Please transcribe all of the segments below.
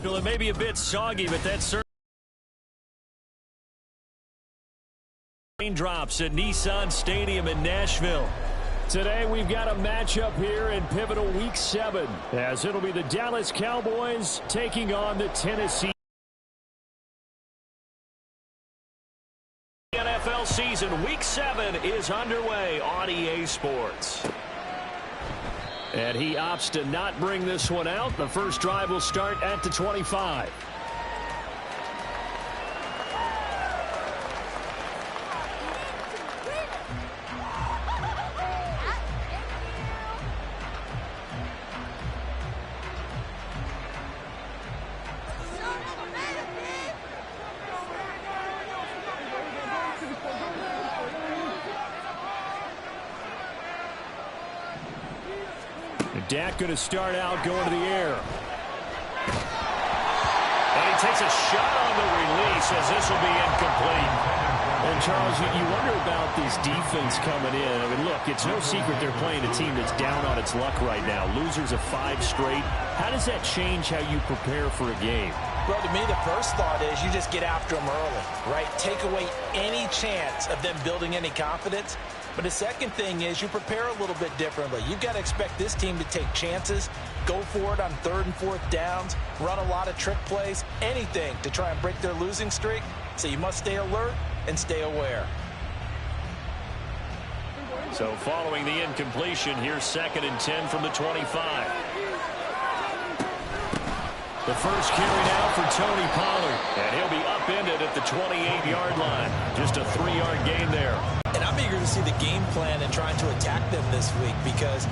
Well, it may be a bit soggy, but that's certainly raindrops at Nissan Stadium in Nashville. Today we've got a matchup here in pivotal Week 7, as it'll be the Dallas Cowboys taking on the Tennessee. NFL season Week 7 is underway on EA Sports. And he opts to not bring this one out. The first drive will start at the 25. Dak going to start out going to the air. And he takes a shot on the release as this will be incomplete. And Charles, you wonder about this defense coming in. I mean, look, it's no secret they're playing a team that's down on its luck right now. Losers of 5 straight. How does that change how you prepare for a game? Well, to me, the first thought is you just get after them early, right? Take away any chance of them building any confidence. But the second thing is you prepare a little bit differently. You've got to expect this team to take chances, go for it on 3rd and 4th downs, run a lot of trick plays, anything to try and break their losing streak. So you must stay alert and stay aware. So following the incompletion, here's 2nd and 10 from the 25. The first carry now for Tony Pollard. And he'll be upended at the 28-yard line. Just a 3-yard gain there. And I'm eager to see the game plan and trying to attack them this week, because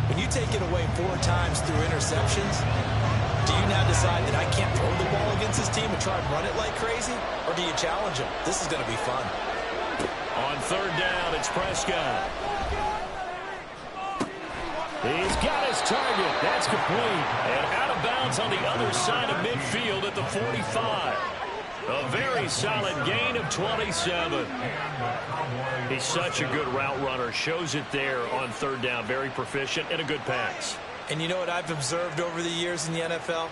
when you take it away 4 times through interceptions, do you now decide that I can't throw the ball against this team and try and run it like crazy? Or do you challenge them? This is going to be fun. On 3rd down, it's Prescott. He's got his target. That's complete. And out of bounds on the other side of midfield at the 45. A very solid gain of 27. He's such a good route runner. Shows it there on 3rd down. Very proficient and a good pass. And you know what I've observed over the years in the NFL?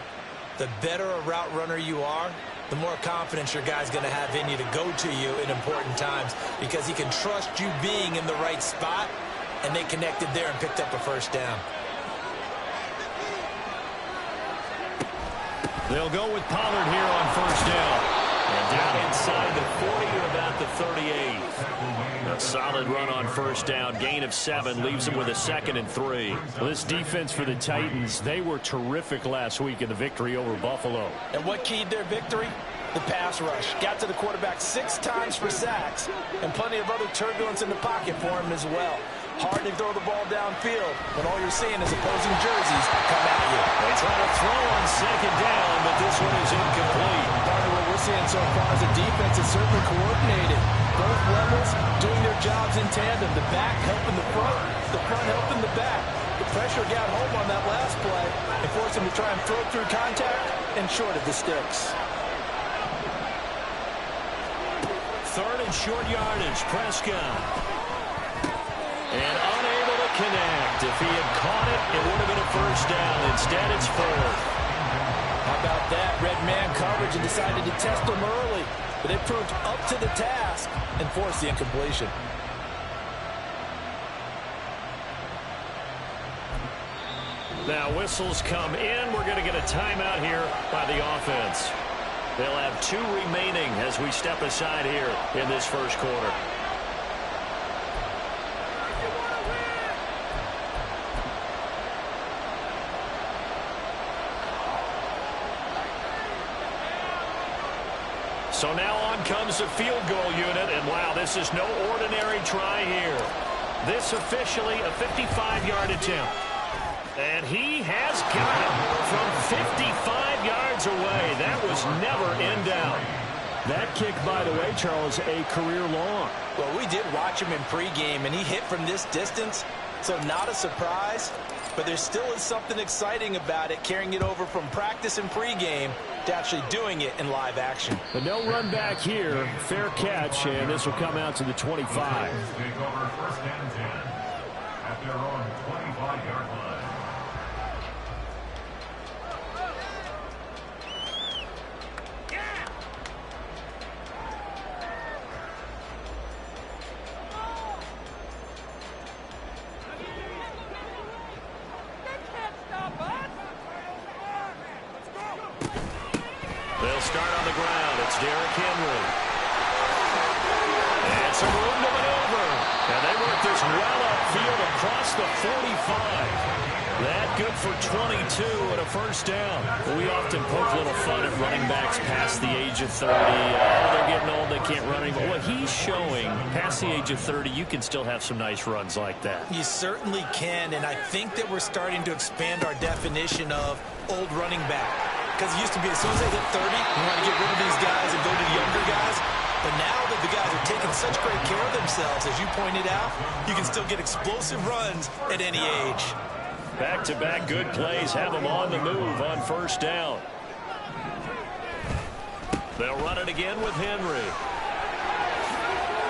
The better a route runner you are, the more confidence your guy's going to have in you to go to you in important times, because he can trust you being in the right spot, and they connected there and picked up a 1st down. They'll go with Pollard here on 1st down. And down inside the 40 or about the 38. A solid run on 1st down. Gain of 7 leaves them with a 2nd and 3. Well, this defense for the Titans, they were terrific last week in the victory over Buffalo. And what keyed their victory? The pass rush. Got to the quarterback 6 times for sacks, and plenty of other turbulence in the pocket for him as well. Hard to throw the ball downfield when all you're seeing is opposing jerseys come at you. They try to throw on 2nd down, but this one is incomplete. Part of what we're seeing so far is the defense is certainly coordinated. Both levels doing their jobs in tandem. The back helping the front helping the back. The pressure got home on that last play and forced him to try and throw through contact and short of the sticks. 3rd and short yardage, Prescott. And unable to connect. If he had caught it, it would have been a 1st down. Instead, it's 4th. How about that? Red man coverage and decided to test them early. But they proved up to the task and forced the incompletion. Now whistles come in. We're going to get a timeout here by the offense. They'll have 2 remaining as we step aside here in this 1st quarter. So now on comes the field goal unit, and wow, this is no ordinary try here. This officially a 55-yard attempt. And he has got it from 55 yards away. That was never in doubt. That kick, by the way, Charles, a career long. Well, we did watch him in pregame, and he hit from this distance, so not a surprise. But there still is something exciting about it, carrying it over from practice and pregame to actually doing it in live action. But no run back here. Fair catch, and this will come out to the 25. Take over 1st and 10 at their own 25-yard line. start on the ground. It's Derrick Henry. And some room to maneuver. And they work this well upfield across the 45. That good for 22 and a first down. We often poke a little fun at running backs past the age of 30. They're getting old, they can't run anymore. Well, he's showing past the age of 30, you can still have some nice runs like that. You certainly can, and I think that we're starting to expand our definition of old running back. Because it used to be as soon as they hit 30, you want to get rid of these guys and go to the younger guys. But now that the guys are taking such great care of themselves, as you pointed out, you can still get explosive runs at any age. Back-to-back good plays have them on the move on first down. They'll run it again with Henry.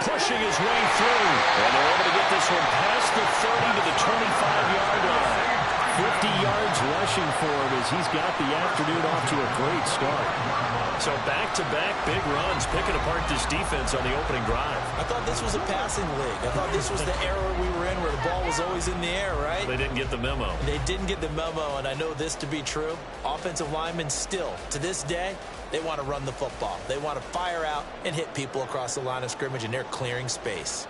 Pushing his way through. And they're able to get this one past the 30 to the 25-yard line. 50 yards rushing for him as he's got the afternoon off to a great start. So back-to-back big runs, picking apart this defense on the opening drive. I thought this was a passing league. I thought this was the era we were in where the ball was always in the air, right? They didn't get the memo. They didn't get the memo, and I know this to be true. Offensive linemen still, to this day, they want to run the football. They want to fire out and hit people across the line of scrimmage, and they're clearing space.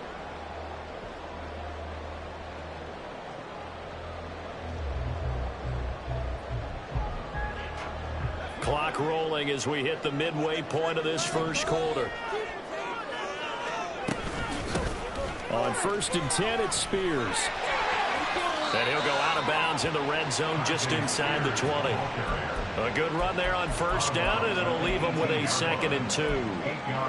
Clock rolling as we hit the midway point of this first quarter. On 1st and 10, it's Spears. And he'll go out of bounds in the red zone just inside the 20. A good run there on first down, and it'll leave them with a 2nd and 2.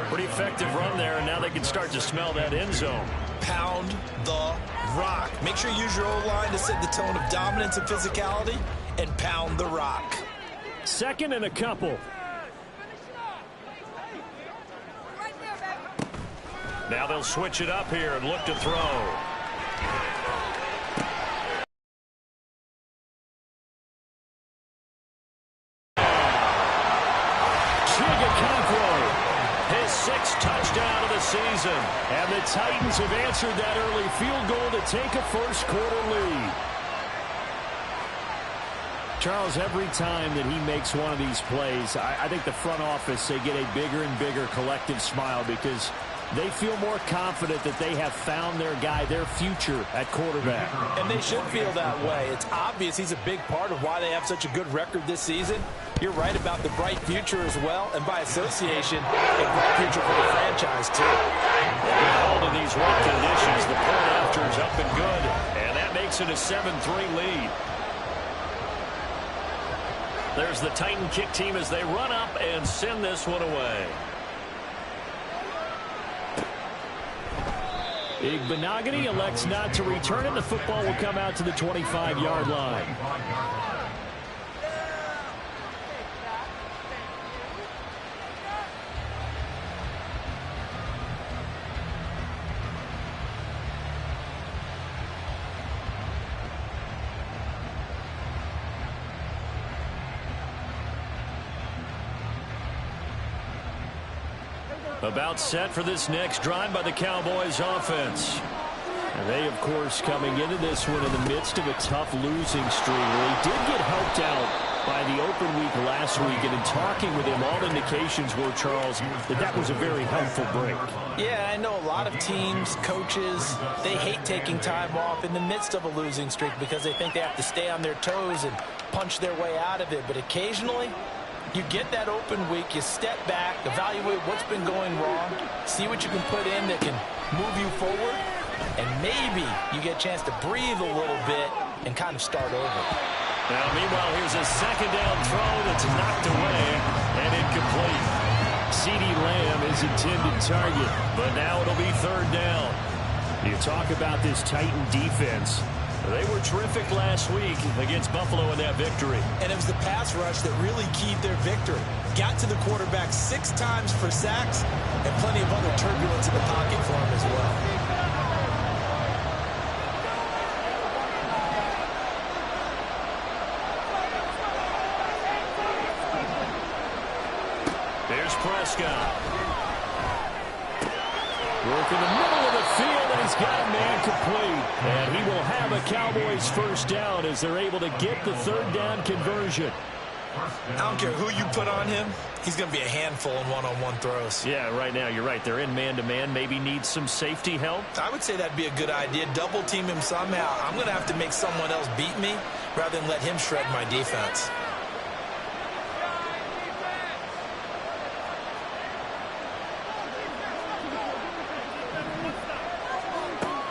Pretty effective run there, and now they can start to smell that end zone. Pound the rock. Make sure you use your O-line to set the tone of dominance and physicality, and pound the rock. 2nd and a couple. Now they'll switch it up here and look to throw. His 6th touchdown of the season. And the Titans have answered that early field goal to take a first quarter lead. Charles, every time that he makes one of these plays, I think the front office, they get a bigger and bigger collective smile because they feel more confident that they have found their guy, their future at quarterback. And they should feel that way. It's obvious he's a big part of why they have such a good record this season. You're right about the bright future as well, and by association, a bright future for the franchise, too. All of these rough conditions, the point after is up and good, and that makes it a 7-3 lead. There's the Titan kick team as they run up and send this one away. Igbinoghene elects not to return, and the football will come out to the 25-yard line. About set for this next drive by the Cowboys offense. And they, of course, coming into this one in the midst of a tough losing streak. They did get helped out by the open week last week, and in talking with him, all indications were, Charles, that was a very helpful break. Yeah, I know a lot of teams, coaches, they hate taking time off in the midst of a losing streak because they think they have to stay on their toes and punch their way out of it. But occasionally, you get that open week, you step back, evaluate what's been going wrong, see what you can put in that can move you forward, and maybe you get a chance to breathe a little bit and kind of start over. Now, meanwhile, here's a 2nd down throw that's knocked away and incomplete. CeeDee Lamb is intended target, but now it'll be 3rd down. You talk about this Titan defense. They were terrific last week against Buffalo in that victory. And it was the pass rush that really keyed their victory. Got to the quarterback 6 times for sacks and plenty of other turbulence in the pocket for him as well. Here's Prescott. Work in the middle of the field, and he's got a man complete. And he will have a Cowboys first down as they're able to get the 3rd down conversion. I don't care who you put on him, he's going to be a handful in one-on-one throws. Yeah, right now you're right. They're in man-to-man. Maybe needs some safety help. I would say that'd be a good idea. Double team him somehow. I'm going to have to make someone else beat me rather than let him shred my defense.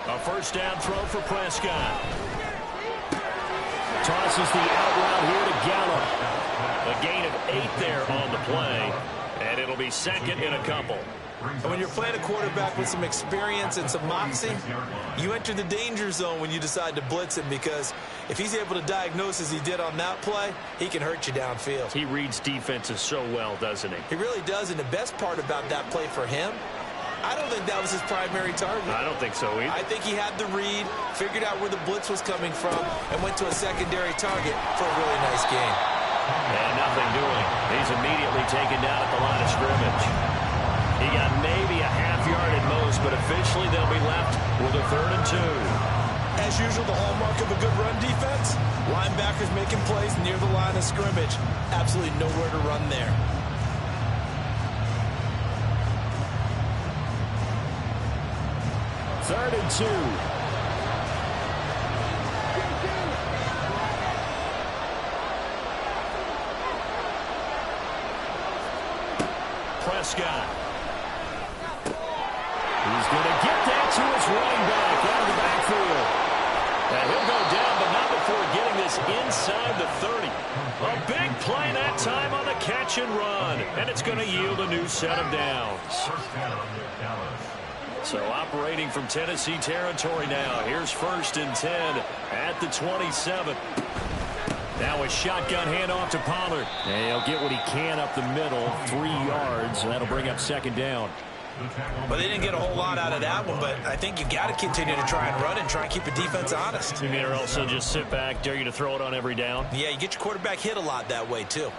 A first down throw for Prescott. Tosses the out route here to Gallup. A gain of 8 there on the play, and it'll be second in a couple. And when you're playing a quarterback with some experience and some moxie, you enter the danger zone when you decide to blitz him, because if he's able to diagnose as he did on that play, he can hurt you downfield. He reads defenses so well, doesn't he? He really does, and the best part about that play for him, I don't think that was his primary target. I don't think so either. I think he had the read, figured out where the blitz was coming from, and went to a secondary target for a really nice game. And nothing doing. He's immediately taken down at the line of scrimmage. He got maybe a half yard at most, but officially they'll be left with a 3rd and 2. As usual, the hallmark of a good run defense, linebackers making plays near the line of scrimmage. Absolutely nowhere to run there. Third and 2. Prescott. He's going to get that to his running back out of the backfield. And he'll go down, but not before getting this inside the 30. A big play that time on the catch and run. And it's going to yield a new set of downs. So operating from Tennessee territory now. Here's 1st and 10 at the 27. Now a shotgun handoff to Pollard. And he'll get what he can up the middle, 3 yards, and that'll bring up 2nd down. Well, they didn't get a whole lot out of that one, but I think you got to continue to try and run and try and keep the defense honest. You mean or also just sit back, dare you to throw it on every down? Yeah, you get your quarterback hit a lot that way, too.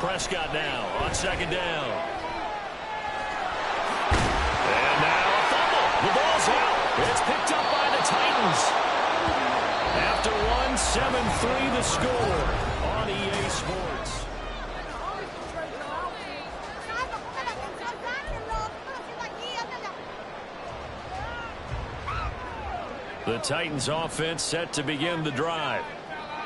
Prescott now on 2nd down. And now a fumble. The ball's out. It's picked up by the Titans. After one, 7-3 the score on EA Sports. The Titans offense set to begin the drive.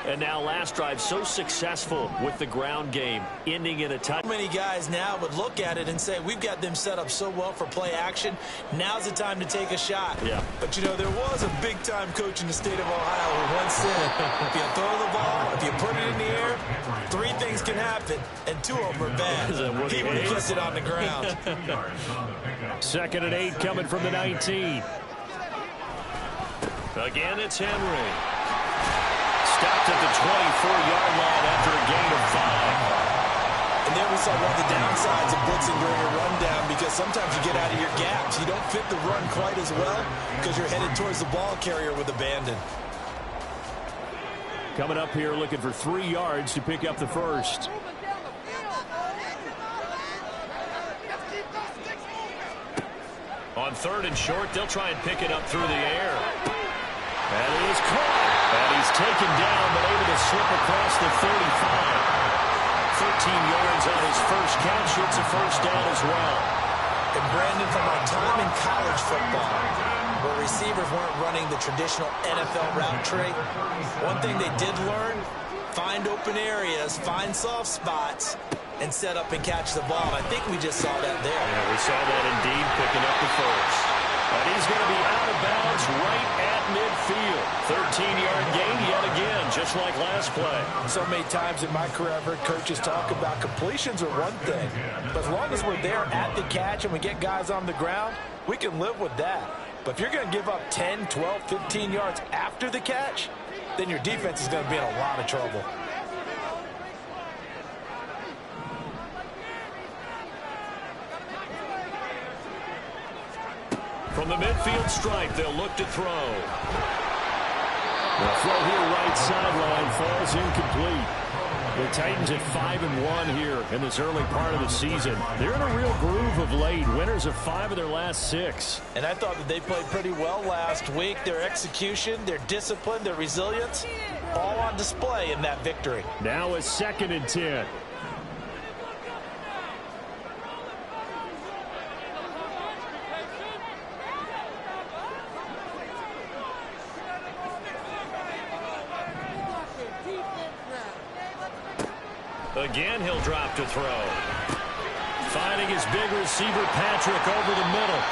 And now last drive so successful with the ground game, ending in a touchdown. Many guys now would look at it and say, we've got them set up so well for play action. Now's the time to take a shot. Yeah. But, you know, there was a big-time coach in the state of Ohio who once said, if you throw the ball, if you put it in the air, 3 things can happen, and 2 of them are bad. He would have kept it on the ground. 2nd and 8 coming from the 19. Again, it's Henry. Stopped at the 24-yard line after a gain of 5. And there we saw one of the downsides of blitzing during a rundown, because sometimes you get out of your gaps. You don't fit the run quite as well because you're headed towards the ball carrier with abandon. Coming up here looking for 3 yards to pick up the first. On 3rd and short, they'll try and pick it up through the air. And it is caught. And he's taken down, but able to slip across the 35. 13 yards on his first catch. It's a first down as well. And Brandon, from our time in college football, where receivers weren't running the traditional NFL route tree, one thing they did learn, find open areas, find soft spots, and set up and catch the ball. I think we just saw that there. Yeah, we saw that indeed, picking up the first. And he's going to be out of bounds right at midfield. 13-yard gain yet again, just like last play. So many times in my career, I've heard coaches talk about completions are one thing. But as long as we're there at the catch and we get guys on the ground, we can live with that. But if you're going to give up 10, 12, 15 yards after the catch, then your defense is going to be in a lot of trouble. From the midfield stripe, they'll look to throw. The throw here right sideline falls incomplete. The Titans at 5-1 here in this early part of the season. They're in a real groove of late. Winners of 5 of their last 6. And I thought that they played pretty well last week. Their execution, their discipline, their resilience, all on display in that victory. Now a 2nd and 10. Again, he'll drop to throw. Finding his big receiver, Patrick, over the middle.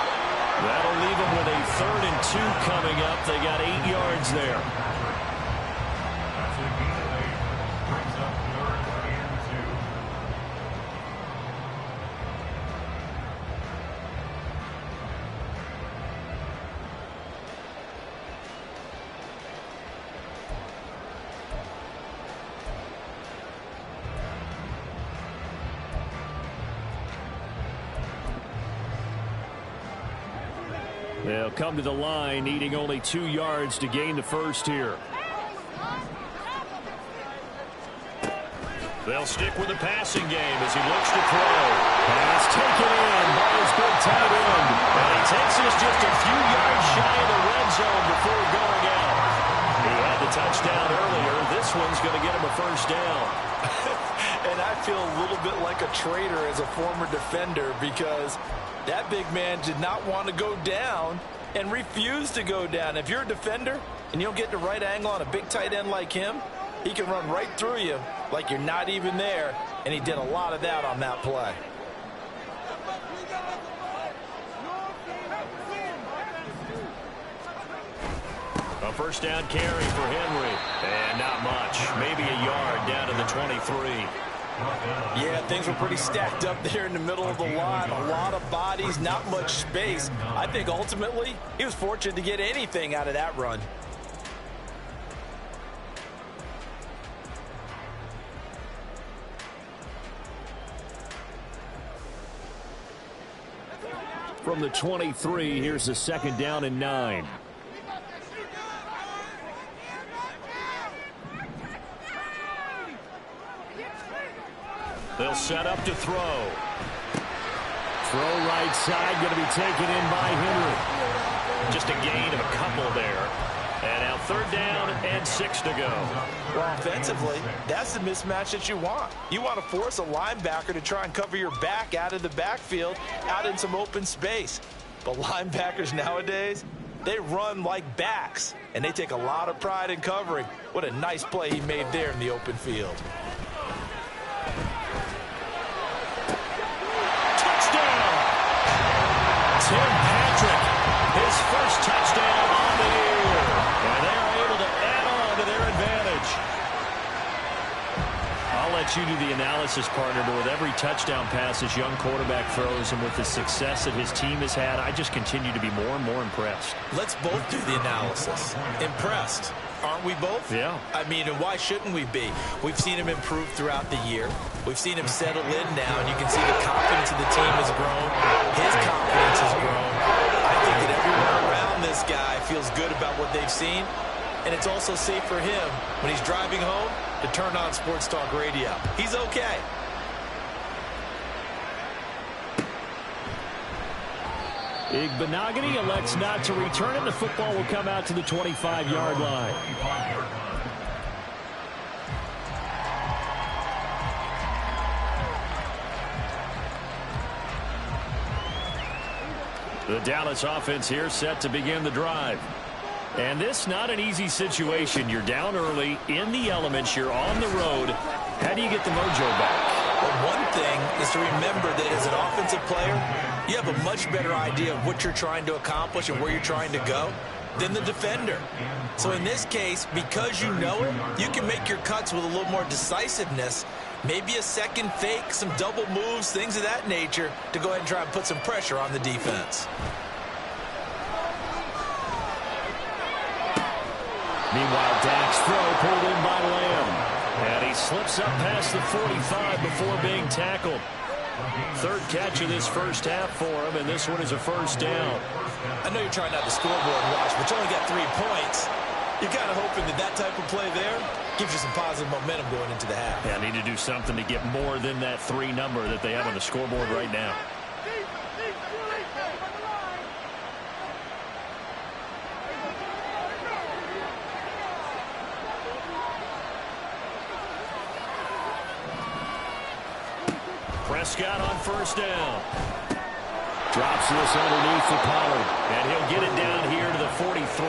That'll leave him with a 3rd and 2 coming up. They got 8 yards there. That's a gain of 8. Brings up 3rd and 2. They'll come to the line, needing only 2 yards to gain the first here. They'll stick with the passing game as he looks to throw. Pass taken in by his big tight end. And he takes this just a few yards shy of the red zone before going out. He had the touchdown earlier. This one's going to get him a first down. And I feel a little bit like a traitor as a former defender because that big man did not want to go down and refused to go down. If you're a defender and you don't get the right angle on a big tight end like him, he can run right through you like you're not even there, and he did a lot of that on that play. A first down carry for Henry. And not much. Maybe a yard down to the 23. Yeah, things were pretty stacked up there in the middle of the line. A lot of bodies, not much space. I think ultimately he was fortunate to get anything out of that run. From the 23, here's the 2nd down and 9. They'll set up to throw. Throw right side, going to be taken in by Henry. Just a gain of a couple there. And now 3rd down and 6 to go. Well, offensively, that's the mismatch that you want. You want to force a linebacker to try and cover your back out of the backfield, out in some open space. But linebackers nowadays, they run like backs, and they take a lot of pride in covering. What a nice play he made there in the open field. Touchdown! Tim Patrick, his first touchdown on the year. And they're able to add on to their advantage. I'll let you do the analysis, partner, but with every touchdown pass this young quarterback throws and with the success that his team has had, I just continue to be more and more impressed. Let's both do the analysis. Impressed. Aren't we both? Yeah. I mean, and why shouldn't we be? We've seen him improve throughout the year. We've seen him settle in now, and you can see the confidence of the team has grown. His confidence has grown. I think that everyone around this guy feels good about what they've seen, and it's also safe for him when he's driving home to turn on Sports Talk Radio. He's okay. Igbinoghene elects not to return it. The football will come out to the 25-yard line. The Dallas offense here set to begin the drive. And this not an easy situation. You're down early, in the elements, you're on the road. How do you get the mojo back? Well, one thing is to remember that as an offensive player, you have a much better idea of what you're trying to accomplish and where you're trying to go than the defender. So in this case, because you know it, you can make your cuts with a little more decisiveness, maybe a second fake, some double moves, things of that nature, to go ahead and try and put some pressure on the defense. Meanwhile, Dak's throw pulled in by Lamb. And he slips up past the 45 before being tackled. 3rd catch of this first half for him, and this one is a first down. I know you're trying not to scoreboard watch, but you only got 3 points. You're kind of hoping that type of play there gives you some positive momentum going into the half. Yeah, need to do something to get more than that 3 number that they have on the scoreboard right now. Prescott on first down. Drops this underneath to Pollard. And he'll get it down here to the 43.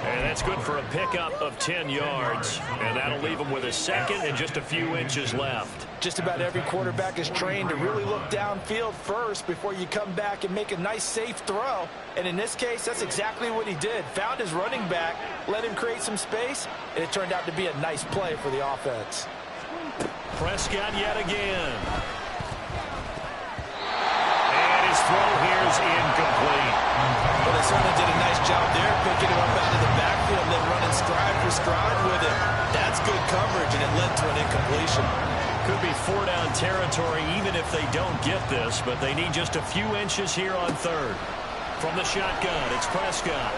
And that's good for a pickup of 10 yards. And that'll leave him with a second and just a few inches left. Just about every quarterback is trained to really look downfield first before you come back and make a nice, safe throw. And in this case, that's exactly what he did. Found his running back, let him create some space, and it turned out to be a nice play for the offense. Prescott yet again. And his throw here is incomplete. Well, they certainly did a nice job there, picking him up out of the backfield and then running stride for stride with it. That's good coverage, and it led to an incompletion. Could be 4-down territory even if they don't get this, but they need just a few inches here on third. From the shotgun, it's Prescott.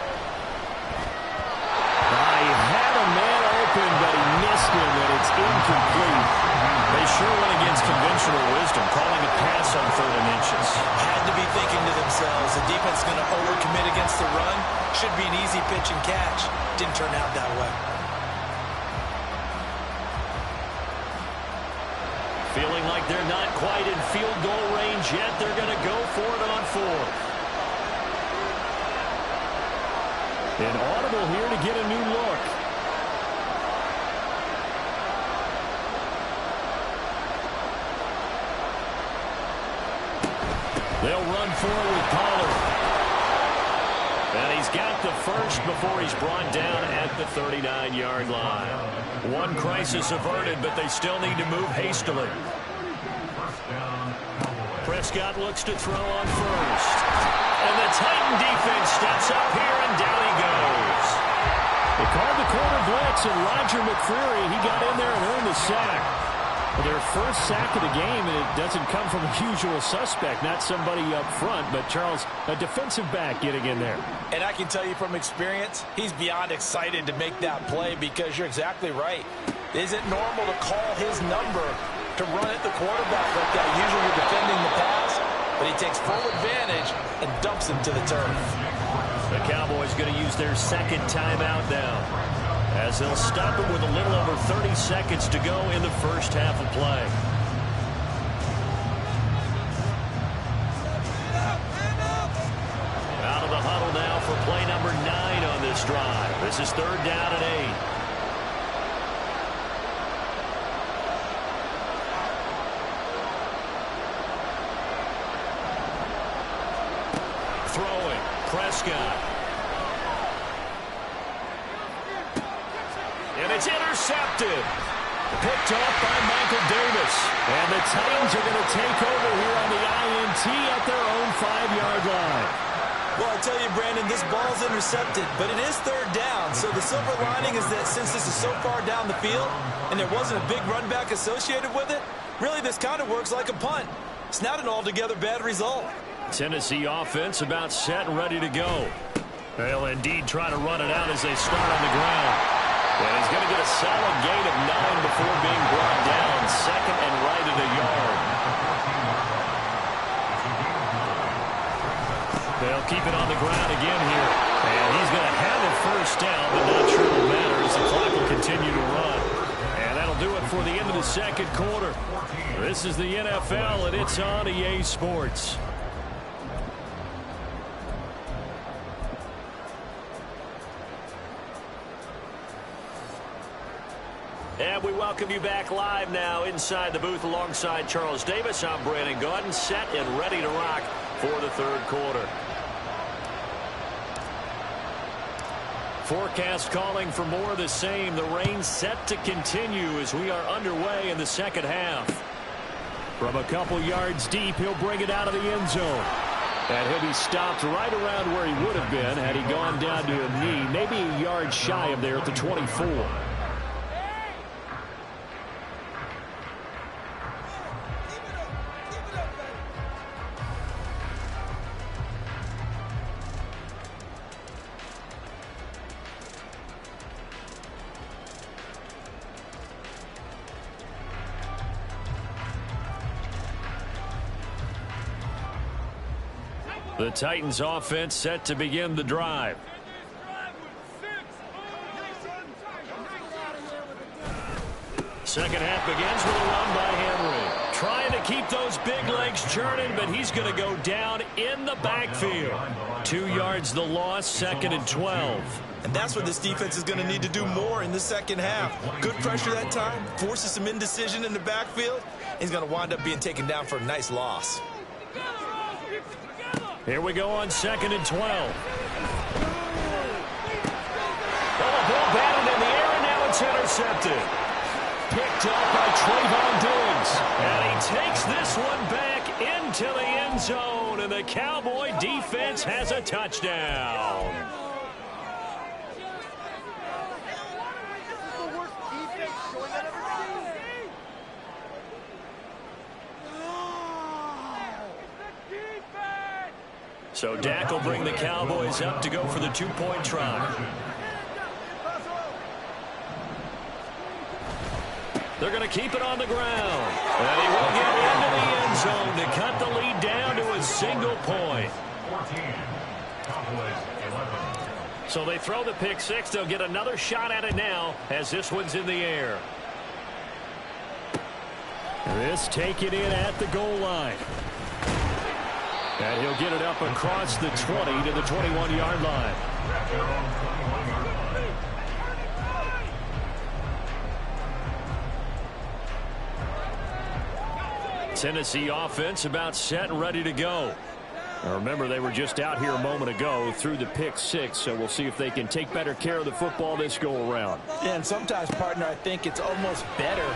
He had a man open, but he missed him, and it's incomplete. They sure went against conventional wisdom, calling a pass on 3rd and inches. Had to be thinking to themselves, the defense is going to overcommit against the run. Should be an easy pitch and catch. Didn't turn out that way. Feeling like they're not quite in field goal range yet. They're going to go for it on 4th. An audible here to get a new look. They'll run for it with Pollard. And he's got the first before he's brought down at the 39-yard line. One crisis averted, but they still need to move hastily. Prescott looks to throw on first. And the Titan defense steps up here, and down he goes. They called the corner blitz, and Roger McCreary, he got in there and earned the sack. Their first sack of the game, and it doesn't come from a usual suspect, not somebody up front, but Charles, a defensive back getting in there. And I can tell you from experience, he's beyond excited to make that play because you're exactly right. Is it normal to call his number to run at the quarterback like that? Usually you're defending the pass, but he takes full advantage and dumps him to the turf. The Cowboys going to use their second timeout now, as they'll stop it with a little over 30 seconds to go in the first half of play. Out of the huddle now for play number 9 on this drive. This is 3rd down and 8. Throwing, Prescott. And it's intercepted. Picked off by Michael Davis. And the Titans are going to take over here on the INT at their own 5-yard line. Well, I tell you, Brandon, this ball's intercepted, but it is 3rd down. So the silver lining is that since this is so far down the field and there wasn't a big run back associated with it, really this kind of works like a punt. It's not an altogether bad result. Tennessee offense about set and ready to go. They'll indeed try to run it out as they start on the ground. And he's going to get a solid gain of 9 before being brought down. 2nd and right at a yard. They'll keep it on the ground again here. And he's going to have a first down, but not sure it'll matter as the clock will continue to run. And that'll do it for the end of the second quarter. This is the NFL, and it's on EA Sports. And we welcome you back live now inside the booth alongside Charles Davis. I'm Brandon Gaudin, set and ready to rock for the 3rd quarter. Forecast calling for more of the same. The rain set to continue as we are underway in the second half. From a couple yards deep, he'll bring it out of the end zone. And he'll be stopped right around where he would have been had he gone down to a knee, maybe a yard shy of there at the 24. The Titans offense set to begin the drive. Second half begins with a run by Henry. Trying to keep those big legs churning, but he's going to go down in the backfield. 2 yards the loss, 2nd and 12. And that's what this defense is going to need to do more in the second half. Good pressure that time, forces some indecision in the backfield. He's going to wind up being taken down for a nice loss. Here we go on 2nd and 12. Oh, ball batted in the air, and now it's intercepted. Picked up by Trayvon Diggs. And he takes this one back into the end zone, and the Cowboy defense has a touchdown. So Dak will bring the Cowboys up to go for the 2-point try. They're going to keep it on the ground. And he will get into the end zone to cut the lead down to a single point. 14. Cowboys 11. So they throw the pick six. They'll get another shot at it now as this one's in the air. This taken in at the goal line. And he'll get it up across the 20 to the 21-yard line. Tennessee offense about set and ready to go. Now remember, they were just out here a moment ago through the pick six, so we'll see if they can take better care of the football this go around. And sometimes, partner, I think it's almost better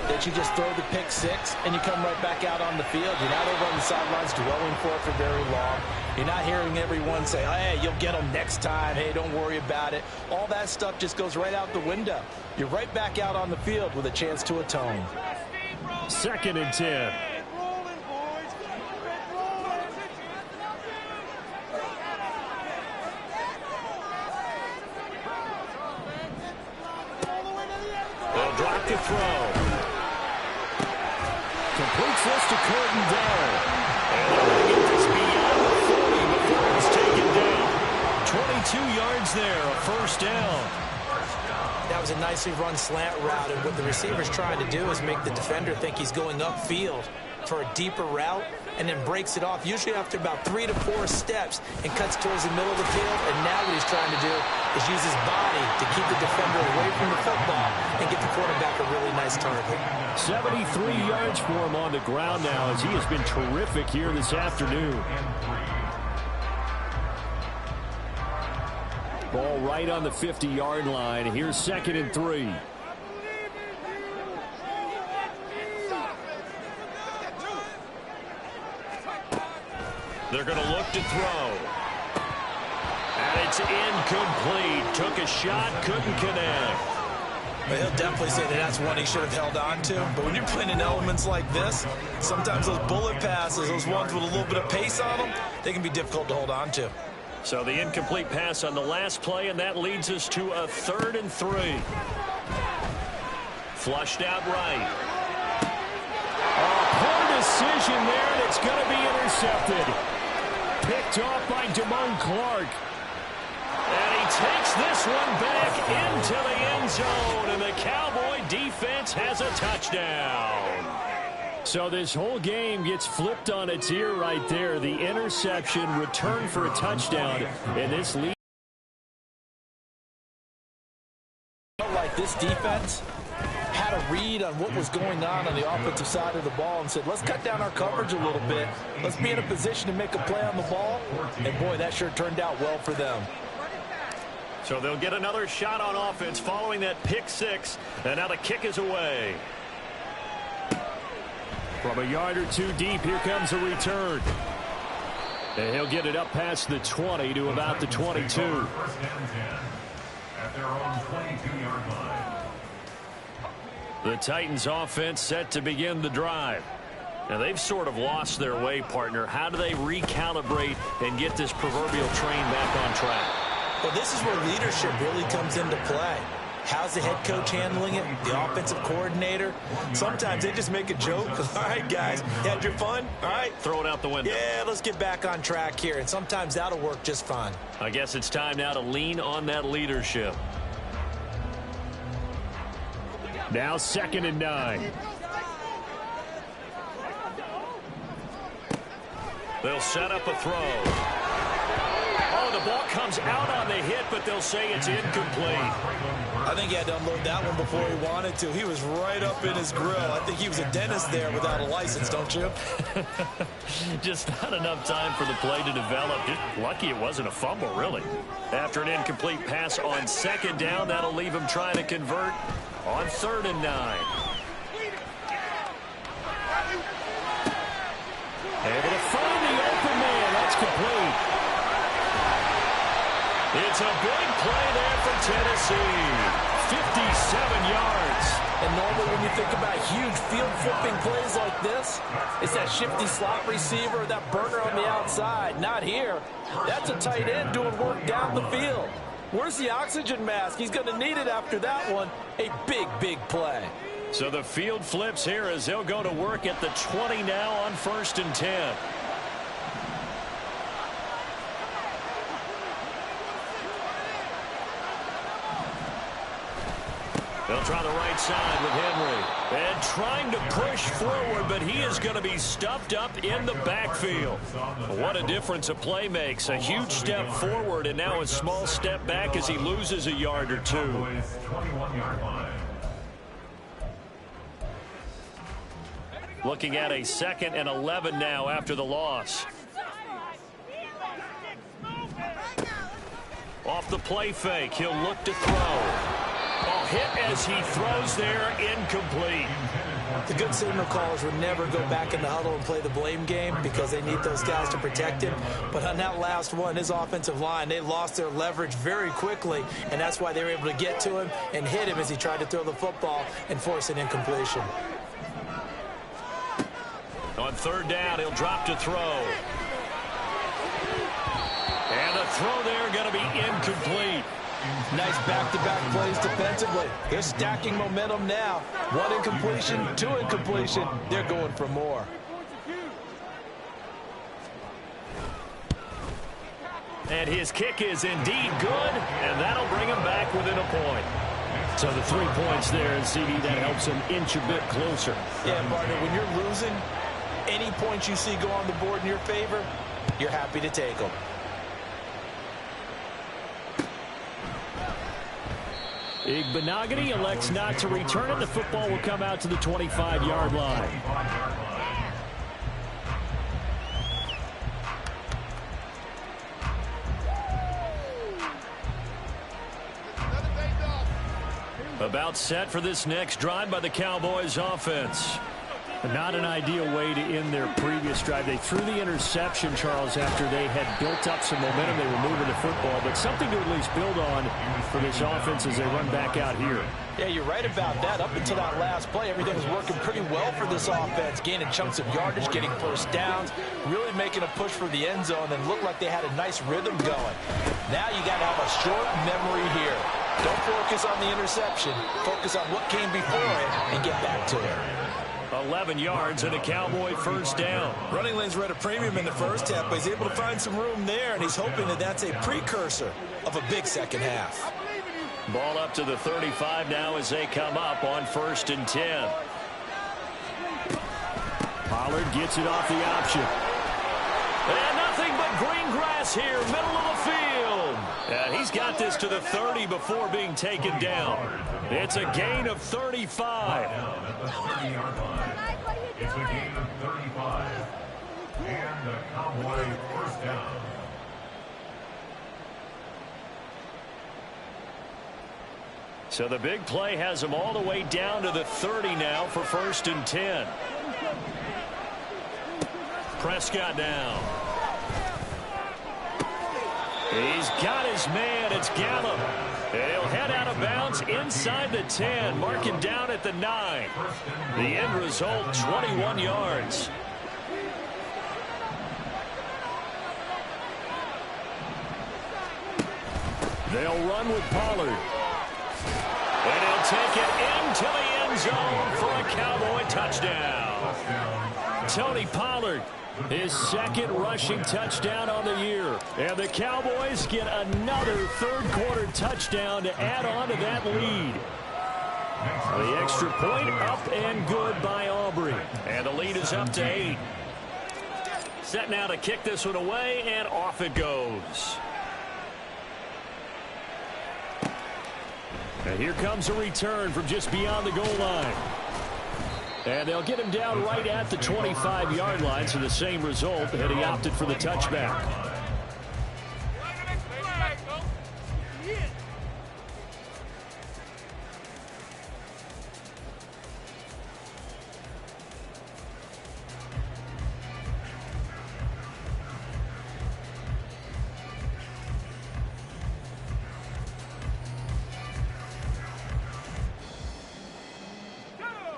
that you just throw the pick six and you come right back out on the field. You're not over on the sidelines dwelling for it for very long. You're not hearing everyone say, hey, you'll get them next time. Hey, don't worry about it. All that stuff just goes right out the window. You're right back out on the field with a chance to atone. 2nd and 10. They'll drop the throw. Completes this to Curtin Down. And they'll get this beyond the 40 before it's taken down. 22 yards there, a first down. That was a nicely run slant route, and what the receiver's trying to do is make the defender think he's going upfield for a deeper route, and then breaks it off, usually after about 3 to 4 steps, and cuts towards the middle of the field. And now what he's trying to do is use his body to keep the defender away from the football and get the quarterback a really nice target. 73 yards for him on the ground now, as he has been terrific here this afternoon. Ball right on the 50-yard line. Here's 2nd and 3. They're going to look to throw. And it's incomplete. Took a shot, couldn't connect. But he'll definitely say that that's one he should have held on to. But when you're playing in elements like this, sometimes those bullet passes, those ones with a little bit of pace on them, they can be difficult to hold on to. So the incomplete pass on the last play, and that leads us to a 3rd and 3. Flushed out right. Poor decision there, and it's going to be intercepted. Picked off by Damone Clark. And he takes this one back into the end zone, and the Cowboy defense has a touchdown. So this whole game gets flipped on its ear right there. The interception, return for a touchdown, and this lead. Like this defense had a read on what was going on the offensive side of the ball and said, let's cut down our coverage a little bit. Let's be in a position to make a play on the ball. And, boy, that sure turned out well for them. So they'll get another shot on offense following that pick six, and now the kick is away. From a yard or two deep, here comes a return. And he'll get it up past the 20 to about the 22. 1st and 10 at their own 22-yard line. The Titans offense set to begin the drive. Now they've sort of lost their way, partner. How do they recalibrate and get this proverbial train back on track? Well, this is where leadership really comes into play. How's the head coach handling it? The offensive coordinator? Sometimes they just make a joke. All right, guys, you had your fun? All right. Throw it out the window. Yeah, let's get back on track here. And sometimes that'll work just fine. I guess it's time now to lean on that leadership. Now 2nd and 9. They'll set up a throw. Oh, the ball comes out on the hit, but they'll say it's incomplete. I think he had to unload that one before he wanted to. He was right up in his grill. I think he was a dentist there without a license, don't you? Just not enough time for the play to develop. Just lucky it wasn't a fumble, really. After an incomplete pass on 2nd down, that'll leave him trying to convert on 3rd and 9. Able to find the open man. That's complete. It's a big play there for Tennessee. 57 yards. And normally when you think about huge field flipping plays like this, it's that shifty slot receiver, that burner on the outside. Not here. That's a tight end doing work down the field. Where's the oxygen mask? He's going to need it after that one. A big, big play. So the field flips here as they'll go to work at the 20 now on 1st and 10. They'll try the right side with Henry. And trying to push forward, but he is going to be stuffed up in the backfield. What a difference a play makes. A huge step forward and now a small step back as he loses a yard or two. 21-yard line. Looking at a 2nd and 11 now after the loss. Off the play fake, he'll look to throw. Oh, hit as he throws there, incomplete. The good signal callers would never go back in the huddle and play the blame game because they need those guys to protect him. But on that last one, his offensive line, they lost their leverage very quickly, and that's why they were able to get to him and hit him as he tried to throw the football and force an incompletion. On 3rd down, he'll drop to throw. And the throw there going to be incomplete. Nice back-to-back plays defensively. They're stacking momentum now. 1 incompletion, 2 incompletion. They're going for more. And his kick is indeed good, and that'll bring him back within a point. So the 3 points there, and CD, that helps him inch a bit closer. Yeah, partner, when you're losing, any points you see go on the board in your favor, you're happy to take them. Igbinoghene elects not to return it. The football will come out to the 25-yard line. About set for this next drive by the Cowboys offense. Not an ideal way to end their previous drive. They threw the interception, Charles, after they had built up some momentum. They were moving the football, but something to at least build on for this offense as they run back out here. Yeah, you're right about that. Up until that last play, everything was working pretty well for this offense, gaining chunks of yardage, getting first downs, really making a push for the end zone, and looked like they had a nice rhythm going. Now you got to have a short memory here. Don't focus on the interception. Focus on what came before it and get back to it. 11 yards and a Cowboy first down. Running lanes were at a premium in the first half, but he's able to find some room there, and he's hoping that that's a precursor of a big second half. Ball up to the 35 now as they come up on 1st and 10. Pollard gets it off the option. And nothing but green grass here, middle of the field. And he's got this to the 30 before being taken down. It's a gain of 35. It's a gain of 35. And the Cowboy first down. So the big play has them all the way down to the 30 now for 1st and 10. Prescott now. He's got his man. It's Gallup. He'll head out of bounds inside the 10, marking down at the 9. The end result, 21 yards. They'll run with Pollard. take it into the end zone for a Cowboy touchdown. Tony Pollard, his second rushing touchdown on the year. And the Cowboys get another third-quarter touchdown to add on to that lead. The extra point up and good by Aubrey. And the lead is up to 8. Set now to kick this one away, and off it goes. And here comes a return from just beyond the goal line. And they'll get him down right at the 25-yard line, so the same result, and he opted for the touchback.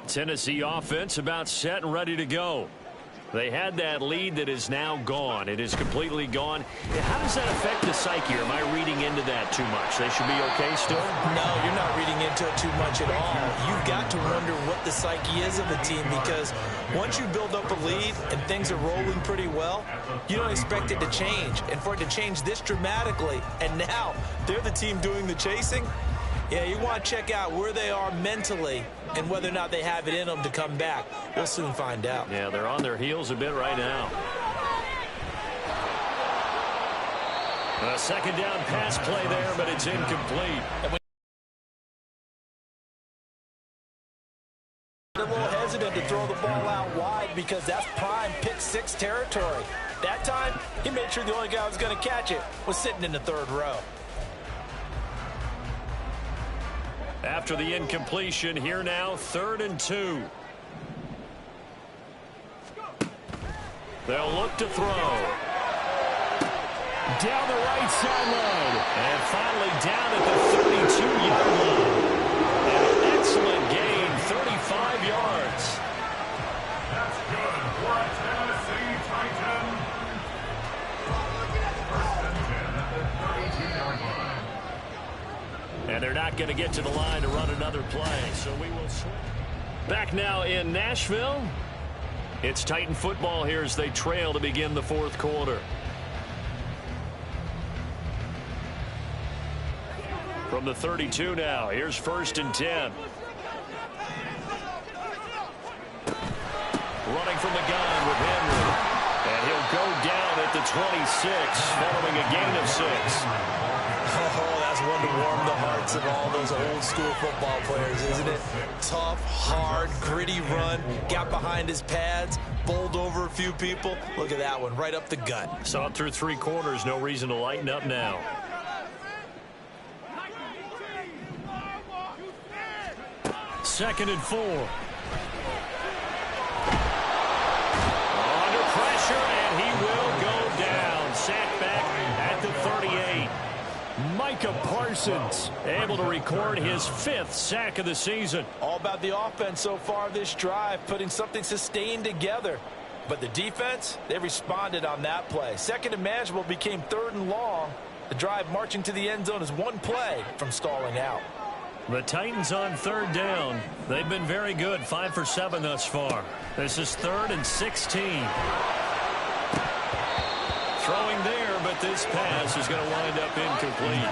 Tennessee offense about set and ready to go. They had that lead that is now gone. It is completely gone. How does that affect the psyche? Or am I reading into that too much? They should be okay still? No, you're not reading into it too much at all. You've got to wonder what the psyche is of the team, because once you build up a lead and things are rolling pretty well, you don't expect it to change. And for it to change this dramatically, and now they're the team doing the chasing, yeah, you want to check out where they are mentally and whether or not they have it in them to come back. We'll soon find out. Yeah, they're on their heels a bit right now. A second down pass play there, but it's incomplete. A little hesitant to throw the ball out wide because that's prime pick-6 territory. That time, he made sure the only guy who was going to catch it was sitting in the third row. After the incompletion, here now, 3rd and 2. They'll look to throw. Down the right sideline. And finally down at the 32-yard line. An excellent gain, 35 yards. That's good for a Tennessee Titan. 1st and 10 at the 32-yard line. And they're not going to get to the line to run another play, so we will switch. Back now in Nashville. It's Titan football here as they trail to begin the 4th quarter. From the 32 now, here's 1st and 10. Running from the gun with Henry. And he'll go down at the 26, following a gain of 6. Oh, that's one to warm the hearts of all those old school football players, isn't it? Tough, hard, gritty run, got behind his pads, bowled over a few people. Look at that one, right up the gut. Saw it through 3 quarters, no reason to lighten up now. Second and 4. Under pressure, and he will go down. Sacked back at the 38. Micah Parsons able to record his 5th sack of the season. All about the offense so far this drive, putting something sustained together. But the defense, they responded on that play. 2nd and manageable became 3rd and long. The drive marching to the end zone is one play from stalling out. The Titans on 3rd down. They've been very good, 5 for 7 thus far. This is 3rd and 16. Throwing there, but this pass is going to wind up incomplete.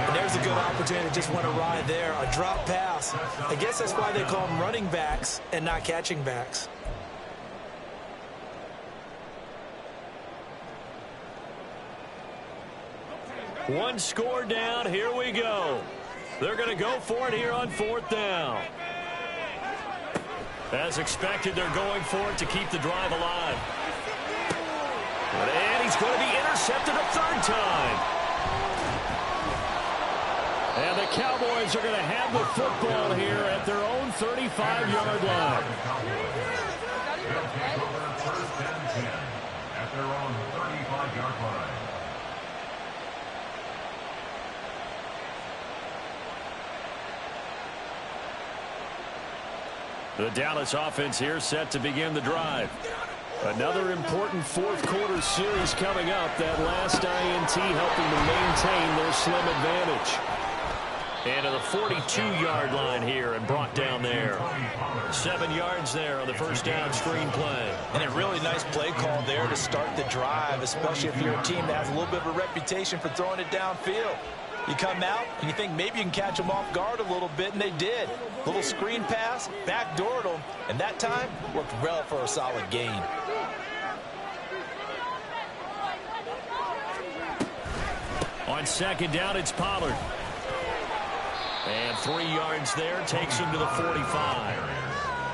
And there's a good opportunity. Just went awry there. A drop pass. I guess that's why they call them running backs and not catching backs. One score down. Here we go. They're going to go for it here on 4th down. As expected, they're going for it to keep the drive alive. And he's going to be intercepted a 3rd time. And the Cowboys are going to have the football here at their own 35-yard line. They'll take over 1st and 10 at their own 35-yard line. The Dallas offense here set to begin the drive. Another important 4th quarter series coming up. That last INT helping to maintain their slim advantage. And to the 42-yard line here and brought down there. 7 yards there on the first down screen play. And a really nice play call there to start the drive, especially if you're a team that has a little bit of a reputation for throwing it downfield. You come out and you think maybe you can catch them off guard a little bit, and they did. Little screen pass, backdoored them, and that time worked well for a solid gain. On second down, it's Pollard. And 3 yards there takes him to the 45.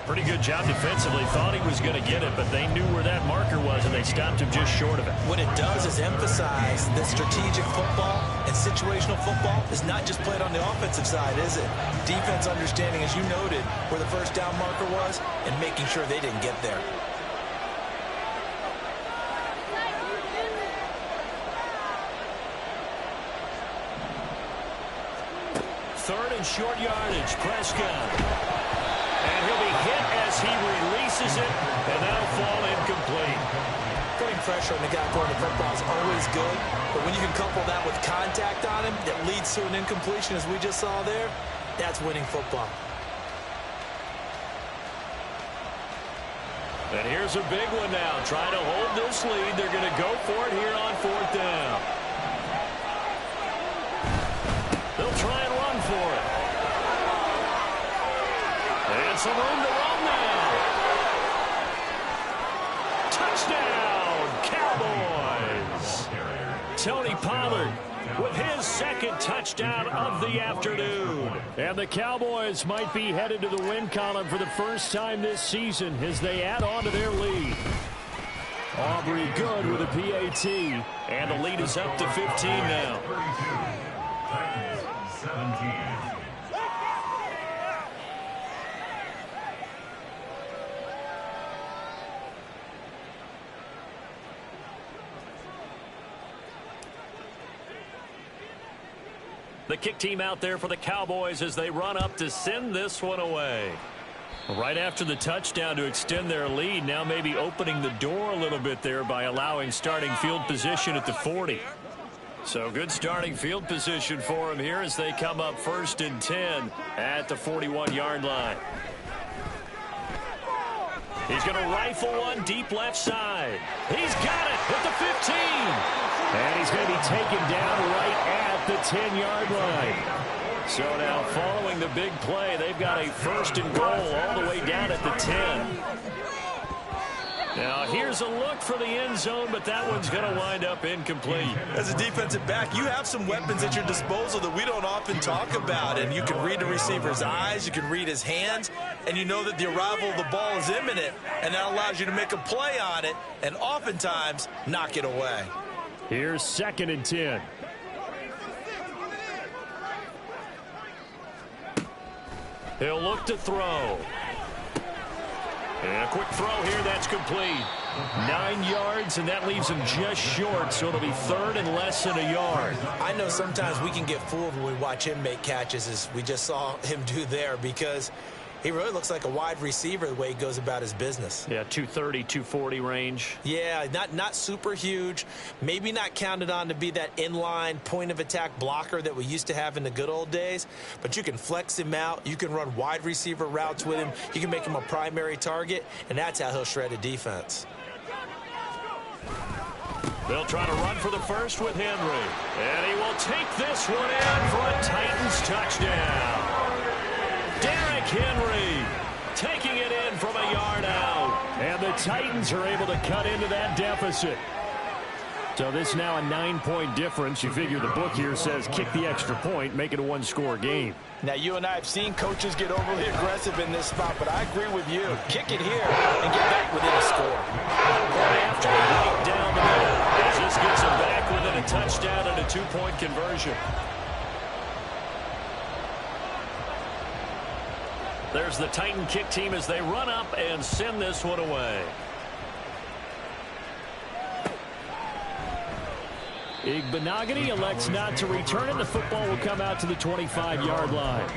Pretty good job defensively. Thought he was going to get it, but they knew where that marker was, and they stopped him just short of it. What it does is emphasize that strategic football and situational football is not just played on the offensive side, is it? Defense understanding, as you noted, where the first down marker was and making sure they didn't get there. Third and short yardage, Prescott. And he'll be hit as he releases it, and that'll fall incomplete. Putting pressure on the guy throwing the football is always good, but when you can couple that with contact on him that leads to an incompletion, as we just saw there, that's winning football. And here's a big one now. Trying to hold this lead. They're going to go for it here on fourth down. They'll try and run for it. And some room to run now. Touchdown, Cowboys. Tony Pollard with his second touchdown of the afternoon. And the Cowboys might be headed to the win column for the first time this season as they add on to their lead. Aubrey Good with a PAT. And the lead is up to 15 now. 17. The kick team out there for the Cowboys as they run up to send this one away. Right after the touchdown to extend their lead, now maybe opening the door a little bit there by allowing starting field position at the 40. So good starting field position for him here as they come up 1st and 10 at the 41-yard line. He's going to rifle one deep left side. He's got it at the 15. And he's going to be taken down right at the 10-yard line. So now following the big play, they've got a 1st and goal all the way down at the 10. Now here's a look for the end zone, but that one's going to wind up incomplete. As a defensive back, you have some weapons at your disposal that we don't often talk about. And you can read the receiver's eyes, you can read his hands, and you know that the arrival of the ball is imminent. And that allows you to make a play on it and oftentimes knock it away. Here's 2nd and 10. He'll look to throw. And a quick throw here, that's complete. 9 yards, and that leaves him just short, so it'll be 3rd and less than a yard. I know sometimes we can get fooled when we watch him make catches, as we just saw him do there, because he really looks like a wide receiver the way he goes about his business. Yeah, 230, 240 range. Yeah, not super huge. Maybe not counted on to be that inline point-of-attack blocker that we used to have in the good old days. But you can flex him out. You can run wide receiver routes with him. You can make him a primary target, and that's how he'll shred a defense. They'll try to run for the first with Henry. And he will take this one in for a Titans touchdown. Derrick Henry taking it in from a yard out. And the Titans are able to cut into that deficit. So this is now a 9-point difference. You figure the book here says kick the extra point, make it a one-score game. Now, you and I have seen coaches get overly aggressive in this spot, but I agree with you. Kick it here and get back within a score. After right down the middle, as this gets him back within a touchdown and a 2-point conversion. There's the Titan kick team as they run up and send this one away. Igbenogany elects not to return it. The football will come out to the 25-yard line.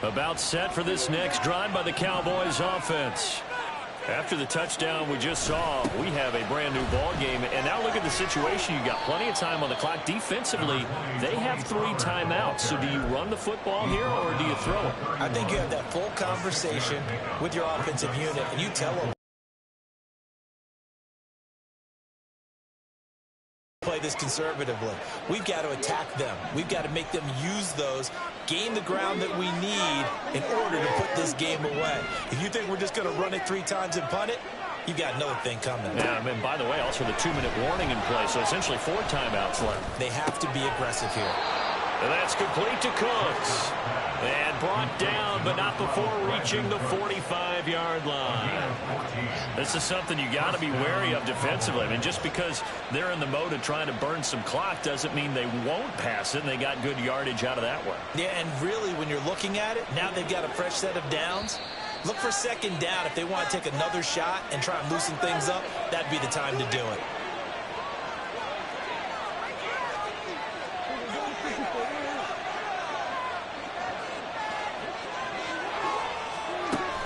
About set for this next drive by the Cowboys offense. After the touchdown we just saw, we have a brand new ball game. And now look at the situation. You got plenty of time on the clock. Defensively, they have 3 timeouts. So do you run the football here or do you throw it? I think you have that full conversation with your offensive unit, and you tell them, play this conservatively. We've got to attack them. We've got to make them use those, gain the ground that we need in order to put this game away. If you think we're just going to run it 3 times and punt it, you got another thing coming. Yeah, and by the way, also the 2-minute warning in play, so essentially 4 timeouts left. They have to be aggressive here. And that's complete to Cooks. And brought down, but not before reaching the 45-yard line. This is something you got to be wary of defensively. I mean, just because they're in the mode of trying to burn some clock doesn't mean they won't pass it, and they got good yardage out of that one. Yeah, and really, when you're looking at it, now they've got a fresh set of downs. Look for second down. If they want to take another shot and try and loosen things up, that'd be the time to do it.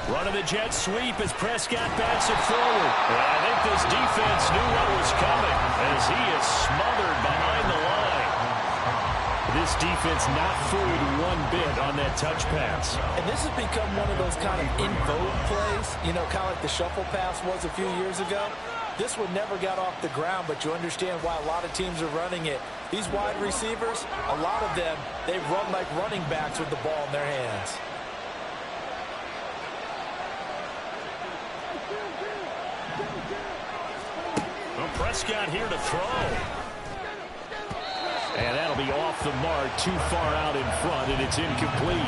Running the jet sweep as Prescott bats it forward. Well, I think this defense knew what was coming as he is smothered behind the line. This defense not fooled one bit on that touch pass. And this has become one of those kind of in vogue plays, you know, kind of like the shuffle pass was a few years ago. This one never got off the ground, but you understand why a lot of teams are running it. These wide receivers, a lot of them, they run like running backs with the ball in their hands. Prescott here to throw. And that'll be off the mark, too far out in front, and it's incomplete.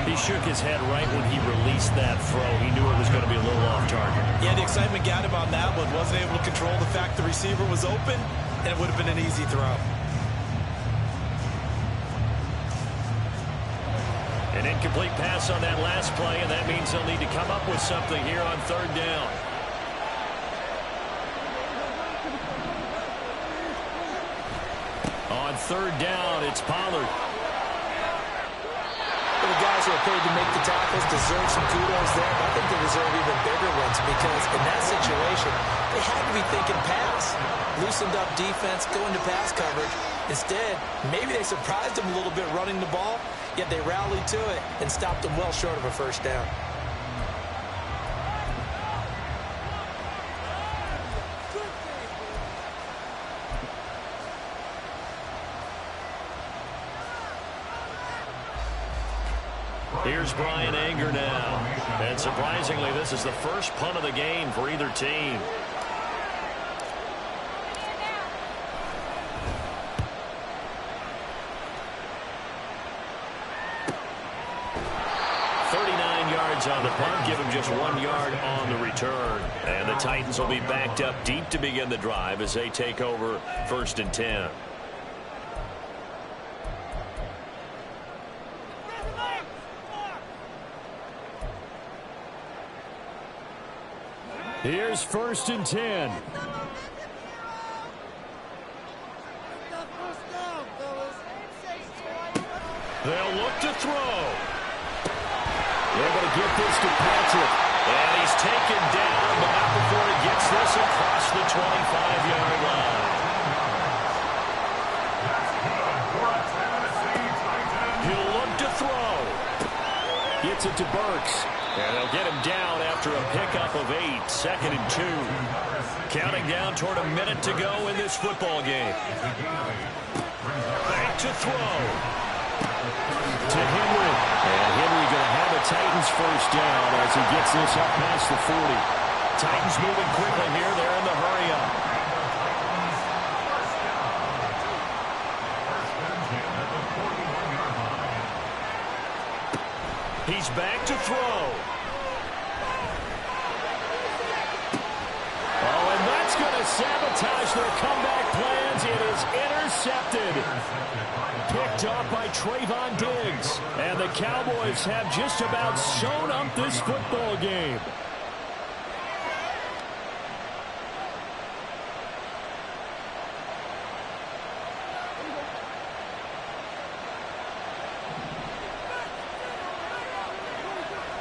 He shook his head right when he released that throw. He knew it was going to be a little off target. Yeah, the excitement got him on that one. Wasn't able to control the fact the receiver was open, and it would have been an easy throw. An incomplete pass on that last play, and that means they'll need to come up with something here on 3rd down. On 3rd down, it's Pollard. The guys who are paid to make the tackles deserve some kudos there, but I think they deserve even bigger ones because in that situation, they had to be thinking pass. Loosened up defense, going to pass coverage. Instead, maybe they surprised them a little bit running the ball, yet they rallied to it and stopped them well short of a 1st down. Here's Brian Anger now. And surprisingly, this is the first punt of the game for either team. On the punt, give him just 1 yard on the return. And the Titans will be backed up deep to begin the drive as they take over 1st and 10. Here's 1st and 10. They'll look to throw. They're going to get this to Patrick. And he's taken down, but not before he gets this across the 25-yard line. He'll look to throw. Gets it to Burks. And they'll get him down after a pickup of 8, 2nd and 2. Counting down toward a minute to go in this football game. Back to throw. To Henry. And Henry going to have a Titans 1st down as he gets this up past the 40. Titans moving quickly here. They're in the hurry-up. He's back to throw. Oh, and that's going to sabotage their comeback plans. It is intercepted. Picked off by Trayvon Diggs. And the Cowboys have just about sewn up this football game.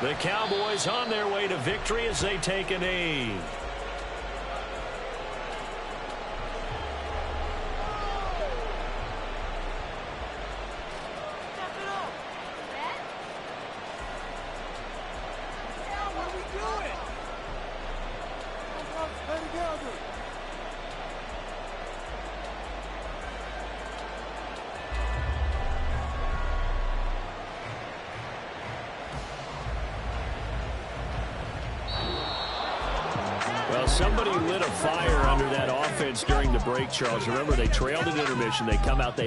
The Cowboys on their way to victory as they take a knee. Well, somebody lit a fire under that offense during the break, Charles. Remember, they trailed at intermission. They come out, they